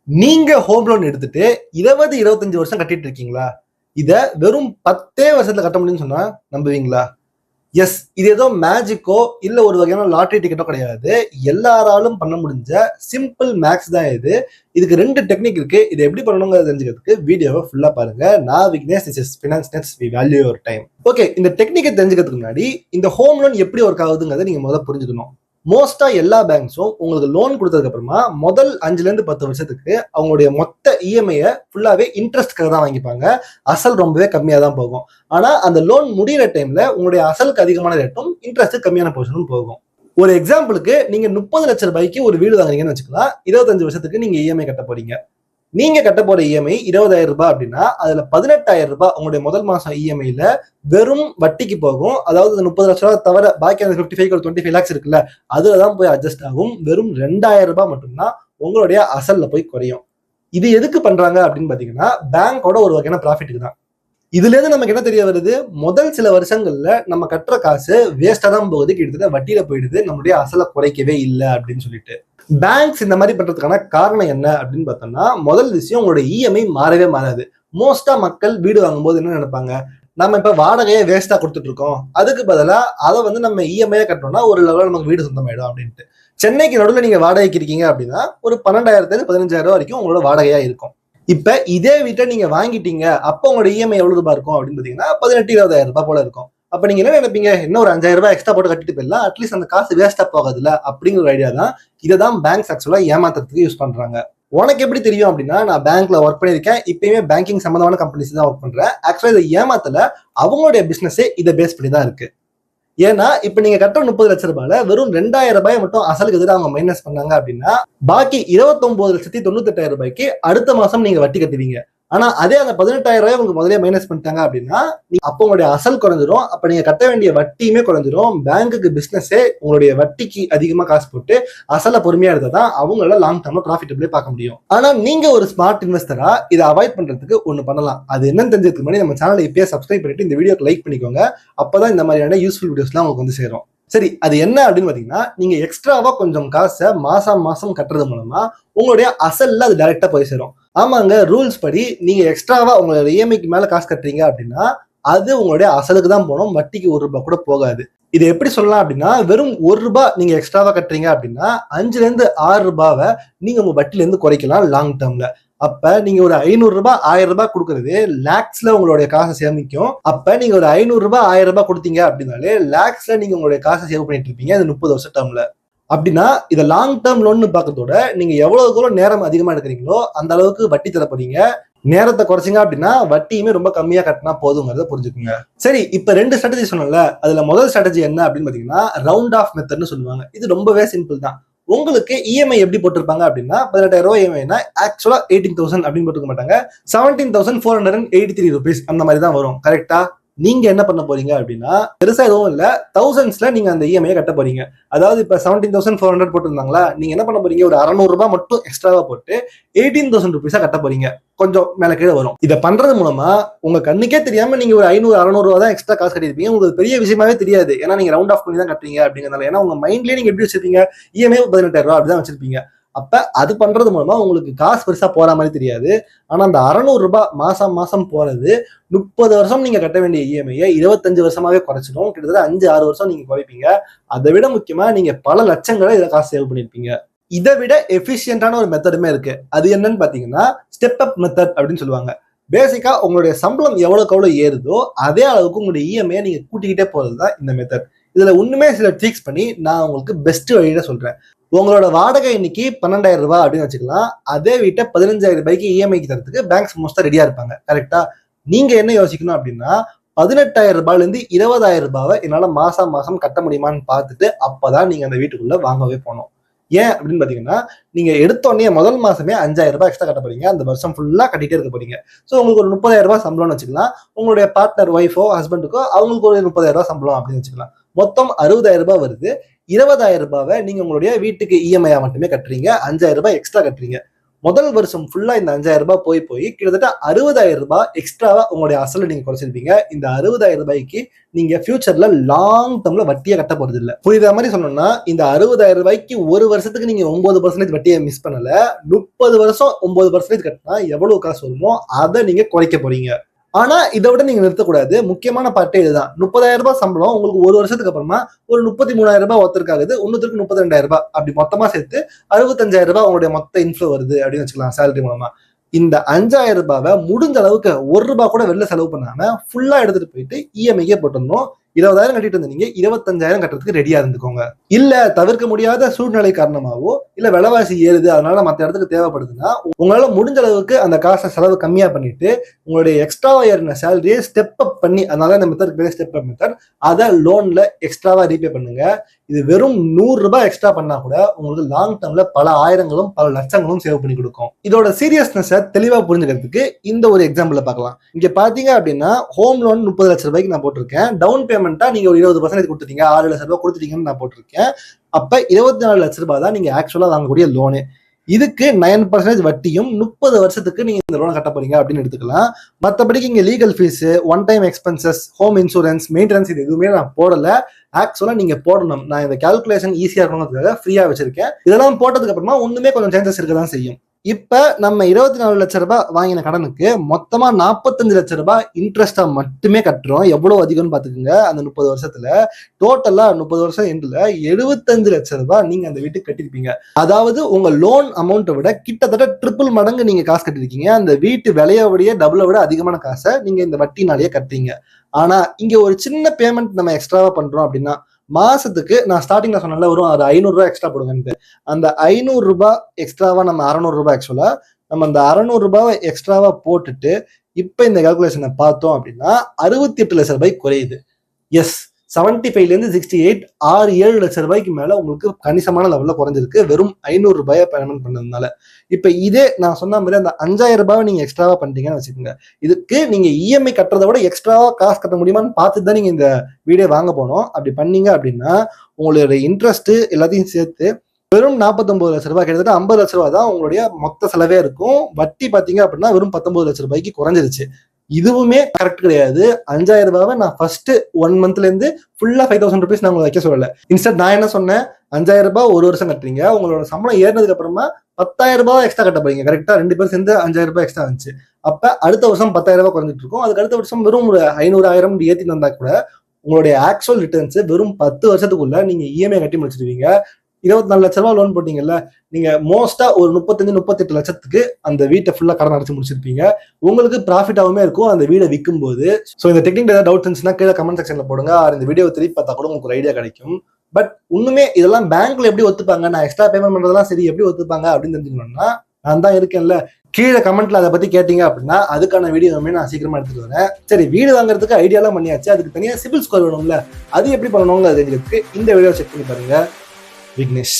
நீங்க home loan எடுத்துட்டு 20-25 வருஷம் கட்டிட்டு இருக்கீங்களா? இத வெறும் 10 வருஷத்துல கட்ட முடியும்னு சொன்னா நம்புவீங்களா? எஸ், இது ஏதோ மேஜிக்கோ இல்ல ஒரு வகையான லாட்டரி டிக்கெட்டோ கிடையாது. எல்லாராலும் பண்ண முடிஞ்ச சிம்பிள் மேக்ஸ் தான் இது. இதுக்கு 2 டெக்னிக் இருக்கு. இதை எப்படி பண்ணணுங்கிறத தெரிஞ்சுக்கிறதுக்கு வீடியோவை ஃபுல்லா பாருங்க. நான் Vignesh, this is Finance Nets, we value your time. Okay, இந்த டெக்னிக்கை தெரிஞ்சுக்கிறதுக்கு முன்னாடி இந்த ஹோம் லோன் எப்படி ஒர்க் ஆகுதுங்கிறத நீங்க முதல்ல புரிஞ்சுக்கணும். மோஸ்டா எல்லா பேங்க்ஸும் உங்களுக்கு லோன் கொடுத்ததுக்கு அப்புறமா முதல் 5ல இருந்து 10 வருஷத்துக்கு அவங்களுடைய மொத்த இஎம்ஐ ஃபுல்லாவே இன்ட்ரெஸ்ட்காக தான் வாங்கிப்பாங்க. அசல் ரொம்பவே கம்மியா தான் போகும். ஆனா அந்த லோன் முடிகிற டைம்ல உங்களுடைய அசலுக்கு அதிகமான ரேட்டும் இன்ட்ரெஸ்ட் கம்மியான போர்ஷனும் போகும். ஒரு எக்ஸாம்பிளுக்கு நீங்க 30 லட்சம் ரூபாய்க்கு ஒரு வீடு வாங்குறீங்கன்னு வச்சுக்கலாம். 25 வருஷத்துக்கு நீங்க இஎம்ஐ கட்ட போறீங்க. நீங்க கட்ட போற இஎம்ஐ 20,000 ரூபாய் அப்படின்னா அதுல 18,000 ரூபாய் உங்களுடைய முதல் மாசம் இஎம்ஐல வெறும் வட்டிக்கு போகும். அதாவது 30 லட்சம் ரூபாய் தவிர பாக்கி அந்த 55 ஒரு 25 லேக்ஸ் இருக்குல்ல, அதுலதான் போய் அட்ஜஸ்ட் ஆகும். வெறும் 2,000 ரூபாய் மட்டும்தான் உங்களுடைய அசல்ல போய் குறையும். இது எதுக்கு பண்றாங்க அப்படின்னு பாத்தீங்கன்னா பேங்கோட ஒரு வகையான ப்ராஃபிட்டுக்கு தான். இதுல இருந்து நமக்கு என்ன தெரிய வருது? முதல் சில வருஷங்கள்ல நம்ம கட்டுற காசு வேஸ்டா தான் போகுது, கிட்டத்தட்ட வட்டியில போயிடுது, நம்மளுடைய அசலை குறைக்கவே இல்லை அப்படின்னு சொல்லிட்டு. பேங்க்ஸ் இந்த மாதிரி பண்றதுக்கான காரணம் என்ன அப்படின்னு பார்த்தோம்னா, முதல் விஷயம் உங்களுடைய இஎம்ஐ மாறவே மாறாது. மோஸ்டா மக்கள் வீடு வாங்கும்போது என்ன நினைப்பாங்க, நம்ம இப்ப வாடகையை வேஸ்டா கொடுத்துட்டு இருக்கோம், அதுக்கு பதிலா அதை நம்ம இஎம்ஐயா கட்டணும்னா ஒரு லெவலில் நமக்கு வீடு சொந்தமாயிடும் அப்படின்ட்டு. சென்னைக்கு நடுவில் நீங்க வாடகைக்கு இருக்கீங்க அப்படின்னா ஒரு 12,000 15,000 ரூபாய் வரைக்கும் உங்களோட வாடகையா இருக்கும். இப்ப இதே வீட்டை நீங்க வாங்கிட்டீங்க, அப்ப உங்களோட இஎம்ஐ எவ்வளவு ரூபாய் இருக்கும் அப்படின்னு பாத்தீங்கன்னா 18-20,000 ரூபாய் போல இருக்கும். அப்ப நீங்க என்ன நினைப்பீங்க, இன்னும் ஒரு 5,000 ரூபாய் எக்ஸ்ட்ரா போட்டு கட்டிட்டு போயிடலாம், அட்லீஸ்ட் அந்த காசு வேஸ்டா போகாதுல்ல அப்படிங்கிற ஐடியா தான். இதை தான் பேங்க்ஸ் ஆக்சுவலா ஏமாத்துறதுக்கு யூஸ் பண்றாங்க. உனக்கு எப்படி தெரியும் அப்படின்னா, நான் பேங்க்ல ஒர்க் பண்ணிருக்கேன், இப்பயுமே பேங்கிங் சம்பந்தமான கம்பெனிஸ் தான் ஒர்க் பண்றேன். ஆக்சுவலா இதை ஏமாத்தல, அவங்களுடைய பிசினஸே இதை பேஸ் பண்ணி தான் இருக்கு. ஏன்னா இப்ப நீங்க கட்டுற 30 லட்சம் ரூபாயில வெறும் 2,000 ரூபாய் மட்டும் அசலுக்கு எதிராக அவங்க மைனஸ் பண்ணாங்க அப்படின்னா பாக்கி 29,98,000 ரூபாய்க்கு அடுத்த மாசம் நீங்க வட்டி கட்டுவீங்க. ஆனா அதே அந்த 18,000 ரூபாய் உங்களுக்கு முதலே மைனஸ் பண்ணிட்டாங்க அப்படின்னா அப்போ உங்களுடைய அசல் குறைஞ்சிரும், அப்ப நீங்க கட்ட வேண்டிய வட்டியுமே குறைஞ்சிரும். பேங்குக்கு பிசினஸே உங்களுடைய வட்டிக்கு அதிகமா காசு போட்டு அசலை பொறுமையா எடுத்தாதான் அவங்களால லாங் டர்ம்ல ப்ராஃபிட்டபிளே பார்க்க முடியும். ஆனா நீங்க ஒரு ஸ்மார்ட் இன்வெஸ்டரா இதை அவாய்ட் பண்றதுக்கு ஒண்ணு பண்ணலாம். அது என்னன்னு தெரிஞ்சதுக்கு முன்னாடி நம்ம சேனலை இப்பயே சப்ஸ்கிரைப் பண்ணிட்டு இந்த வீடியோக்கு லைக் பண்ணிக்கோங்க. அப்பதான் இந்த மாதிரியான யூஸ்ஃபுல் வீடியோஸ்லாம் உங்களுக்கு வந்து சேரும். சரி, அது என்ன அப்படின்னு பாத்தீங்கன்னா, நீங்க எக்ஸ்ட்ராவா கொஞ்சம் காசை மாசம் மாசம் கட்டுறது மூலமா உங்களுடைய அசல்ல அது டைரக்டா போய் சேரும். ஆமாங்க, ரூல்ஸ் படி நீங்க எக்ஸ்ட்ராவா உங்களோட இஎம்ஐக்கு மேல காசு கட்டுறீங்க அப்படின்னா அது உங்களுடைய அசலுக்கு தான் போகணும், வட்டிக்கு 1 ரூபாய் கூட போகாது. இதை எப்படி சொல்லலாம் அப்படின்னா, வெறும் 1 ரூபாய் நீங்க எக்ஸ்ட்ராவா கட்டுறீங்க அப்படின்னா 5ல இருந்து 6 ரூபாவை நீங்க உங்க வட்டில இருந்து குறைக்கலாம் லாங் டேர்ம்ல. அப்ப நீங்க ஒரு 500 ரூபாய் 1000 ரூபாய் கொடுக்கறது லேக்ஸ்ல உங்களுடைய காசை சேமிக்கும். அப்ப நீங்க ஒரு 500 ரூபாய் 1000 ரூபாய் கொடுத்தீங்க அப்படின்னாலே லேக்ஸ்ல நீங்க உங்களுடைய காசை சேவ் பண்ணிட்டு இருப்பீங்க அது 30 வருஷம் டேர்ம்ல. அப்படின்னா இதை லாங் டேர்ம் லோன் பார்க்கறதோட நீங்க எவ்வளவு நேரம் அதிகமா எடுக்கிறீங்களோ அந்த அளவுக்கு வட்டி தர போறீங்க. நேரத்தை குறைச்சிங்க அப்படின்னா வட்டியுமே ரொம்ப கம்மியா கட்டினா போதுங்கிறத புரிஞ்சுக்குங்க. சரி, இப்ப 2 ஸ்ட்ராட்டஜி சொன்னல, அதுல முதல் ஸ்ட்ராட்டஜி என்ன அப்படின்னு பாத்தீங்கன்னா ரவுண்ட் ஆஃப் மெத்தட்னு சொல்லுவாங்க. இது ரொம்பவே சிம்பிள் தான். உங்களுக்கு இஎம்ஐ எப்படி போட்டிருப்பாங்க அப்படின்னா 18,000 ரூபாய் இஎம்ஐனா ஆக்சுவலா 18,000 அப்படின்னு போட்டுக்க மாட்டாங்க, 17,483 rupees அந்த மாதிரி தான் வரும். கரெக்டா? நீங்க என்ன பண்ண போறீங்க அப்படின்னா பெருசா எதுவும் இல்ல, தௌசண்ட்ஸ்ல நீங்க அந்த இஎம்ஐ கட்ட போறீங்க. அதாவது இப்ப 17,400 போட்டிருந்தாங்களா, நீங்க என்ன பண்ண போறீங்க, ஒரு 600 ரூபாய் மட்டும் எக்ஸ்ட்ராவா போட்டு 18,000 rupees கட்ட போறீங்க. கொஞ்சம் மேல கீழே வரும். இதை பண்றது மூலமா உங்க கண்ணுக்கே தெரியாம நீங்க ஒரு 500-600 ரூபாய் தான் எக்ஸ்ட்ரா காசு கட்டிருப்பீங்க. உங்களுக்கு பெரிய விஷயமாவே தெரியாது, ஏன்னா நீங்க ரவுண்ட் ஆஃப் பண்ணி தான் கட்டுறீங்க அப்படிங்கிறதுனால. ஏன்னா உங்க மைண்ட்லயே நீங்க எப்படி வச்சிருப்பீங்க, இஎம்ஐ 18,000 ரூபாய் அப்படிதான் வச்சிருப்பீங்க. அப்ப அது பண்றது மூலமா உங்களுக்கு காசு பெருசா போற மாதிரி தெரியாது. ஆனா அந்த 600 ரூபாய் மாசம் மாசம் போறது 30 வருஷம் நீங்க கட்ட வேண்டிய இஎம்ஐயை 25 வருஷமாவே குறைச்சிடும். கிட்டத்தட்ட 5-6 வருஷம் நீங்க குறைப்பீங்க. அதை விட முக்கியமா நீங்க பல லட்சங்களை இதை காசு சேவ் பண்ணிருப்பீங்க. இதை விட எஃபிஷியன்டான ஒரு மெத்தடுமே இருக்கு. அது என்னன்னு பாத்தீங்கன்னா ஸ்டெப் அப் மெத்தட் அப்படின்னு சொல்லுவாங்க. பேசிக்கா உங்களுடைய சம்பளம் எவ்வளவுக்கு ஏறுதோ அதே அளவுக்கு உங்களுடைய இஎம்ஐ நீங்க கூட்டிக்கிட்டே போறதுதான் இந்த மெத்தட். இதுல ஒண்ணுமே சில ட்ரிக்ஸ் பண்ணி நான் உங்களுக்கு பெஸ்ட் வழியில சொல்றேன். உங்களோட வாடகை இன்னைக்கு 12,000 ரூபாய் அப்படின்னு வச்சுக்கலாம். அதே வீட்டை 15,000 ரூபாய்க்கு இஎம்ஐக்கு தரத்துக்கு பேங்க்ஸ் மோஸ்டா ரெடியா இருப்பாங்க. கரெக்டா? நீங்க என்ன யோசிக்கணும் அப்படின்னா 18,000 ரூபாயில இருந்து 20,000 ரூபாவை என்னால மாசம் மாசம் கட்ட முடியுமான்னு பார்த்துட்டு அப்பதான் நீங்க அந்த வீட்டுக்குள்ள வாங்கவே போகணும். ஏன் அப்படின்னு பாத்தீங்கன்னா, நீங்க எடுத்தோடனே முதல் மாசமே 5,000 ரூபாய் எக்ஸ்ட்ரா கட்ட போறீங்க. அந்த வருஷம் ஃபுல்லா கட்டிட்டே இருக்க போறீங்க. சோ உங்களுக்கு ஒரு 30,000 ரூபாய் சம்பளம்னு வச்சுக்கலாம். உங்களுடைய பார்ட்னர் ஒய்ஃபோ ஹஸ்பண்டுக்கோ அவங்களுக்கு ஒரு 30,000 ரூபாய் சம்பளம் அப்படின்னு வச்சுக்கலாம். மொத்தம் 60,000 ரூபாய் வருது. 20,000 ரூபாவை நீங்க உங்களுடைய வீட்டுக்கு இஎம்ஐயா மட்டுமே கட்டுறீங்க, 5,000 ரூபாய் எக்ஸ்ட்ரா கட்டுறீங்க. முதல் வருஷம் ஃபுல்லா இந்த 5000 ரூபாய் போய் கிட்டத்தட்ட 60,000 ரூபாய் எக்ஸ்ட்ராவா உங்களுடைய அசலை நீங்க குறைச்சிருப்பீங்க. இந்த 60,000 ரூபாய்க்கு நீங்க ஃபியூச்சர்ல லாங் டேர்ம்ல வட்டியை கட்ட போறது இல்ல. புரியுற மாதிரி சொன்னோம்னா இந்த 60,000 ரூபாய்க்கு ஒரு வருஷத்துக்கு நீங்க 9% வட்டியை மிஸ் பண்ணல. 30 வருஷம் 9% கட்டினா எவ்வளவு காசு வருமோ அதை நீங்க குறைக்க போறீங்க. ஆனா இதை விட நீங்க நிறுத்தக்கூடாது. முக்கியமான பார்ட்டே இதுதான். 30,000 ரூபாய் சம்பளம் உங்களுக்கு ஒரு வருஷத்துக்கு அப்புறமா ஒரு 33,000 ரூபாய் ஒருத்தருக்காகுது, இன்னொருத்தருக்கு 32,000 ரூபாய், அப்படி மொத்தமா சேர்த்து 65,000 ரூபாய் உங்களுடைய மொத்த இன்ஃப்ளோ வருது அப்படின்னு வச்சுக்கலாம் சேலரி மூலமா. இந்த 5,000 ரூபாவை முடிஞ்ச அளவுக்கு 1 ரூபாய் கூட வெளில செலவு பண்ணாம ஃபுல்லா எடுத்துட்டு போயிட்டு இஎம்ஐக்கே போட்டுடணும். 20,000 கட்டிட்டு இருந்தீங்க, 25,000 கட்டுறதுக்கு ரெடியா இருந்துக்கோங்க. இல்ல தவிர்க்க முடியாத சூழ்நிலை காரணமாவோ இல்ல விலைவாசி ஏறுது அதனால மத்த இடத்துக்கு தேவைப்படுதுன்னா உங்களால முடிஞ்ச அளவுக்கு அந்த காசை செலவு கம்மியா பண்ணிட்டு உங்களுடைய எக்ஸ்ட்ராவா ஏறின சேலரியை ஸ்டெப் அப் பண்ணி, அதனால இந்த மெத்தட் பேர் ஸ்டெப் அப் மெத்தட், அதை லோன்ல எக்ஸ்ட்ராவா ரீபே பண்ணுங்க. இது வெறும் 100 ரூபாய் எக்ஸ்ட்ரா பண்ணா கூட உங்களுக்கு லாங் டேர்ம்ல பல ஆயிரங்களும் பல லட்சங்களும் சேவ் பண்ணி கொடுக்கும். இதோட சீரியஸ்னஸ் தெளிவா புரிஞ்சுக்கிறதுக்கு இந்த ஒரு எக்ஸாம்பிள் பார்க்கலாம். இங்க பாத்தீங்க அப்படின்னா ஹோம் லோன் 30 லட்சம் ரூபாய்க்கு நான் போட்டிருக்கேன். டவுன் பேமெண்டா நீங்க ஒரு 20% கொடுத்துட்டீங்க, 6 லட்சம் ரூபாய் கொடுத்துட்டீங்கன்னு நான் போட்டிருக்கேன். அப்ப 24 லட்சம் ரூபாய் தான் நீங்க ஆக்சுவலா வாங்கக்கூடிய லோனு. இதுக்கு 9% வட்டியும் 30 வருஷத்துக்கு நீங்க இந்த லோனை கட்ட போறீங்க அப்படின்னு எடுத்துக்கலாம். மற்றபடிக்கு இங்க legal fees, one time expenses, home insurance, maintenance இது எதுவுமே நான் போடல. ஆக்சுவலா நீங்க போடணும். நான் இந்த கால்குலேஷன் ஈஸியா இருக்கணுங்கிறதுக்காக ஃப்ரீயா வச்சிருக்கேன். இதெல்லாம் போட்டதுக்கு அப்புறமா ஒண்ணுமே கொஞ்சம் சேஞ்சஸ் இருக்கதான் செய்யும். இப்ப நம்ம 24 லட்சம் ரூபாய் வாங்கின கடனுக்கு மொத்தமா 45 லட்சம் ரூபாய் இன்ட்ரெஸ்டா மட்டுமே கட்டுறோம். எவ்வளவு அதிகம்னு பாத்துக்கோங்க. அந்த 30 வருஷத்துல டோட்டலா 30 வருஷம் எண்ட்ல 75 லட்சம் ரூபாய் நீங்க அந்த வீட்டுக்கு கட்டிருப்பீங்க. அதாவது உங்க லோன் அமௌண்ட்டை விட கிட்டத்தட்ட ட்ரிபிள் மடங்கு நீங்க காசு கட்டிருக்கீங்க. அந்த வீட்டு விலையை விட டபுளை விட அதிகமான காசை நீங்க இந்த வட்டினாலேயே கட்டுறீங்க. ஆனா இங்க ஒரு சின்ன பேமெண்ட் நம்ம எக்ஸ்ட்ராவா பண்றோம் அப்படின்னா மாசத்துக்கு நான் ஸ்டார்டிங்ல சொன்னால வரும் ஒரு 500 ரூபாய் எக்ஸ்ட்ரா போடுங்கன்ட்டு. அந்த 500 ரூபாய் எக்ஸ்ட்ராவா நம்ம 600 ரூபாய் ஆக்சுவலா நம்ம அந்த 600 ரூபாய் எக்ஸ்ட்ராவா போட்டுட்டு இப்ப இந்த கால்குலேஷனை பார்த்தோம் அப்படின்னா 68 லட்சம் ரூபாய் குறையுது. எஸ், 75ல இருந்து 68 6-7 லட்சம் ரூபாய்க்கு மேல உங்களுக்கு கணிசமான லெவல்ல குறைஞ்சிருக்கு வெறும் 500 ரூபாயை பேமெண்ட் பண்ணதுனால. இப்ப இதே நான் சொன்ன மாதிரி அந்த 5,000 ரூபாய் நீங்க எக்ஸ்ட்ராவா பண்ணிட்டீங்கன்னு வச்சுக்கோங்க. இதுக்கு நீங்க இஎம்ஐ கட்டுறதை விட எக்ஸ்ட்ராவா காசு கட்ட முடியுமான்னு பார்த்துட்டு தான் நீங்க இந்த வீடியோ வாங்க போனோம். அப்படி பண்ணீங்க அப்படின்னா உங்களுடைய இன்ட்ரெஸ்ட் எல்லாத்தையும் சேர்த்து வெறும் 49 லட்சம் ரூபாய், கிட்டத்தட்ட 50 லட்சம் ரூபாய் தான் உங்களுடைய மொத்த செலவே இருக்கும். வட்டி பாத்தீங்க அப்படின்னா வெறும் 19 லட்சம் ரூபாய்க்கு குறைஞ்சிருச்சு. இதுவுமே கரெக்ட் கிடையாது. 5,000 ரூபாவை நான் ஃபர்ஸ்ட் 1 மந்த்ல இருந்து ஃபுல்லா 5,000 ருபீஸ் நான் உங்களுக்கு வைக்க சொல்லல. இன்ஸ்டன்ட் நான் என்ன சொன்னேன், 5,000 ரூபாய் ஒரு வருஷம் கட்டுறீங்க, உங்களோட சம்பளம் ஏறினதுக்கு அப்புறமா 10,000 ரூபாய் எக்ஸ்ட்ரா கட்ட போறீங்க. கரெக்டா 2 பேரும் சேர்ந்து 5,000 ரூபாய் எக்ஸ்ட்ரா வந்துச்சு. அப்ப அடுத்த வருஷம் 10,000 ரூபாய் குறைஞ்சிட்டு இருக்கும். அதுக்கு அடுத்த வருஷம் வெறும் ஒரு 500,000 ஏத்தி வந்தா கூட உங்களுடைய ஆக்சுவல் ரிட்டர்ன்ஸ் வெறும் 10 வருஷத்துக்குள்ள நீங்க இஎம்ஐ கட்டி முடிச்சிருவீங்க. 24 லட்சம் ரூபாய் லோன் போட்டீங்கல்ல, நீங்க மோஸ்டா ஒரு 35-38 லட்சத்துக்கு அந்த வீட்டை ஃபுல்லா கடன் அடைச்சு முடிச்சிருப்பீங்க. உங்களுக்கு ப்ராஃபிட்டாவுமே இருக்கும் அந்த வீடை விற்கும் போது. ஸோ இந்த டெக்னிக் ஏதாவது டவுட் இருந்துச்சுன்னா கீழே கமெண்ட் செக்ஷன்ல போடுங்க. இந்த வீடியோ திருப்பி பார்த்தா கூட உங்களுக்கு ஒரு ஐடியா கிடைக்கும். பட் இன்னுமே இதெல்லாம் பேங்க்ல எப்படி ஒத்துப்பாங்க, நான் எக்ஸ்ட்ரா பேமெண்ட் பண்றதெல்லாம் சரி எப்படி ஒத்துப்பாங்க அப்படின்னு தெரிஞ்சுக்கணும்னா நான் தான் இருக்கேன்ல, கீழே கமெண்ட்ல அதை பத்தி கேட்டீங்க அப்படின்னா அதுக்கான வீடியோவுமே நான் சீக்கிரமா எடுத்துட்டு வரேன். சரி, வீடு வாங்குறதுக்கு ஐடியாலாம் பண்ணியாச்சு, அதுக்கு தனியா சிபில் ஸ்கோர் வேணும்ல, அது எப்படி பண்ணணும்னு தெரிஞ்சுக்கிறதுக்கு இந்த வீடியோ செக் பண்ணி பாருங்க. விக்னேஷ்.